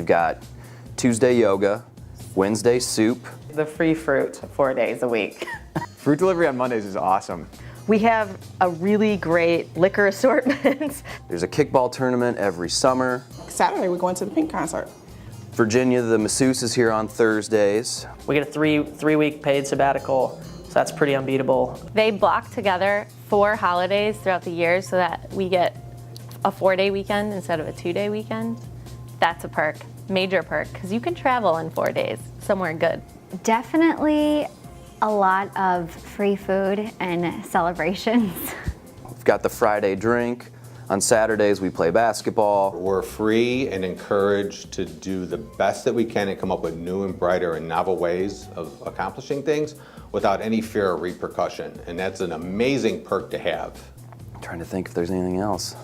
got Tuesday yoga, Wednesday soup. The free fruit 4 days a week. Fruit delivery on Mondays is awesome. We have a really great liquor assortment. There's a kickball tournament every summer. Saturday, we're going to the Pink concert. Virginia, the masseuse, is here on Thursdays. We get a three-week paid sabbatical, so that's pretty unbeatable. They block together 4 holidays throughout the year so that we get a 4-day weekend instead of a 2-day weekend. That's a perk, major perk, because you can travel in 4 days somewhere good. Definitely a lot of free food and celebrations. We've got the Friday drink. On Saturdays, we play basketball. We're free and encouraged to do the best that we can and come up with new and brighter and novel ways of accomplishing things without any fear of repercussion. And that's an amazing perk to have. I'm trying to think if there's anything else.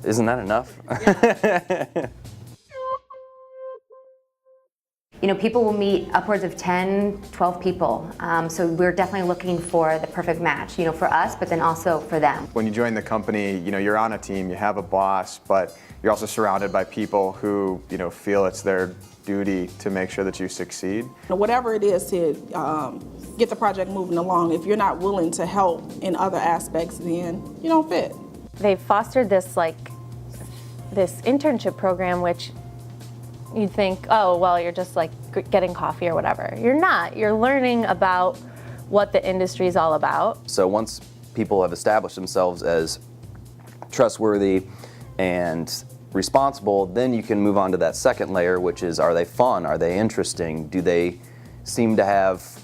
Isn't that enough? Yeah. You know, people will meet upwards of 10, 12 people. So we're definitely looking for the perfect match, you know, for us, but then also for them. When you join the company, you know, you're on a team, you have a boss, but you're also surrounded by people who, you know, feel it's their duty to make sure that you succeed. Whatever it is to get the project moving along, if you're not willing to help in other aspects, then you don't fit. They've fostered this internship program, which you'd think, oh, well, you're just like getting coffee or whatever. You're not. You're learning about what the industry is all about. So once people have established themselves as trustworthy and responsible, then you can move on to that second layer, which is, are they fun? Are they interesting? Do they seem to have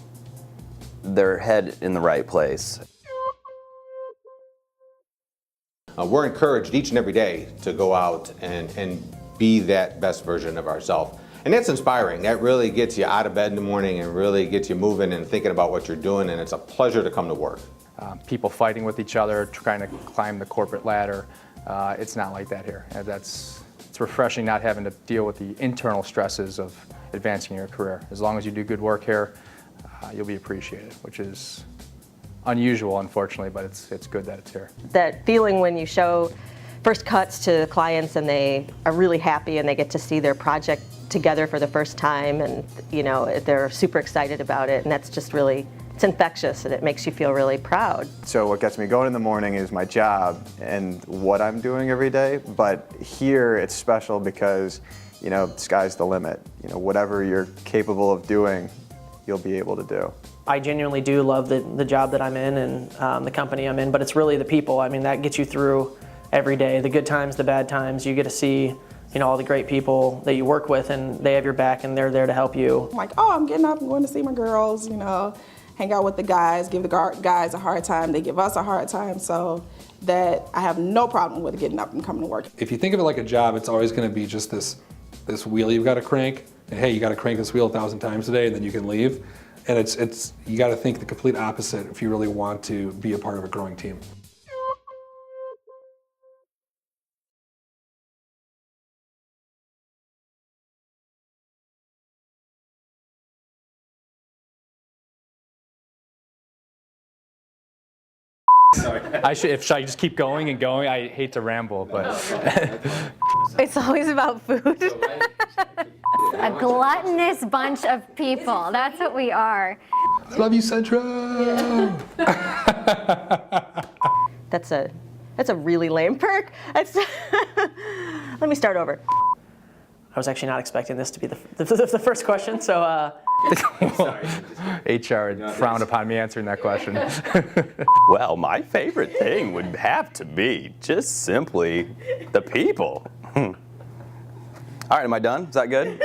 their head in the right place? We're encouraged each and every day to go out and be that best version of ourselves. And that's inspiring. That really gets you out of bed in the morning and really gets you moving and thinking about what you're doing, and it's a pleasure to come to work. People fighting with each other, trying to climb the corporate ladder. It's not like that here. It's refreshing not having to deal with the internal stresses of advancing your career. As long as you do good work here, you'll be appreciated, which is unusual, unfortunately, but it's good that it's here. That feeling when you show first cuts to clients and they are really happy and they get to see their project together for the first time, and you know, they're super excited about it, and that's just really, it's infectious and it makes you feel really proud. So what gets me going in the morning is my job and what I'm doing every day, but here it's special because, you know, the sky's the limit. You know, whatever you're capable of doing, you'll be able to do. I genuinely do love the job that I'm in and the company I'm in, but it's really the people. I mean, that gets you through every day, the good times, the bad times. You get to see, you know, all the great people that you work with, and they have your back and they're there to help you. I'm like, oh, I'm getting up, I'm going to see my girls, you know, hang out with the guys, give the guys a hard time, they give us a hard time, so that I have no problem with getting up and coming to work. If you think of it like a job, it's always going to be just this wheel you've got to crank, and hey, you got to crank this wheel 1,000 times a day and then you can leave. And it's you got to think the complete opposite if you really want to be a part of a growing team. Should I just keep going and going? I hate to ramble, but It's always about food. A gluttonous bunch of people. That's what we are. I love you, Central. That's a really lame perk. Let me start over. I was actually not expecting this to be the first question, so. HR had frowned upon me answering that question. Well, my favorite thing would have to be just simply the people. All right, am I done? Is that good?